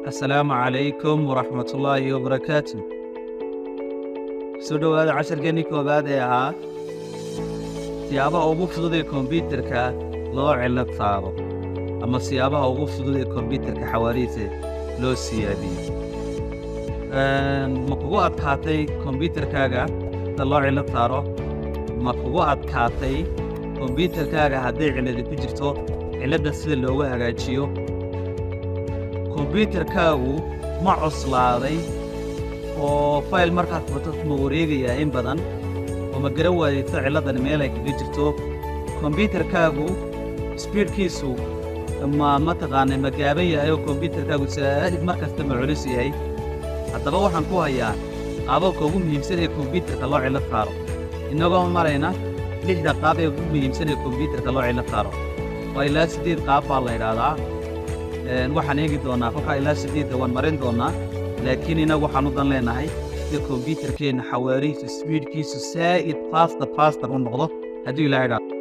السلام عليكم ورحمة الله وبركاته. سودو هذا 10 كني كوباد ahaa siyaabaha ugu fudud ee kombiyuutarka loo cilad saaro ama siyaabaha ugu fudud ee kombiyuutarka xawaarihiisa loo siyaadiyo. Ma kugu adkaatay kombiyuutarkaaga sida loo cilad saaro? Ma kugu adkaatay kombiyuutarkaaga haddii cilad ku jirto cilada sida loogu hagaajiyo? kombiyuutarkaagu ma cuslaaday oo fayl markaad furto ma wareegaya in badan oo ma garan waayeysa ciladan meel ay kaga jirto? kombiyuutarkaagu speedkiisu ma taqaanay ma gaaban yahay oo kombiyuutarkaagu saa'id markasta ma culus yahay? haddaba waxaan ku hayaa qaababka ugu muhiimsan ee kombiyuutarka loo cilad saaro innagoo marayna 6 qaab ee ugu muhiimsan ee kombiyuutarka loo cilad saaro. waa ilaa 8 qaab baa la yidhaahdaa. waxaan eegi doonaa kolkaa ilaa 8 waan marin doonaa, laakiin inagu waxaan u dan leenahay sida kombiyuutarkeenna xawaarihiisu speedkiisu saa'id faster u noqdo hadduu ilaahay dhaafo.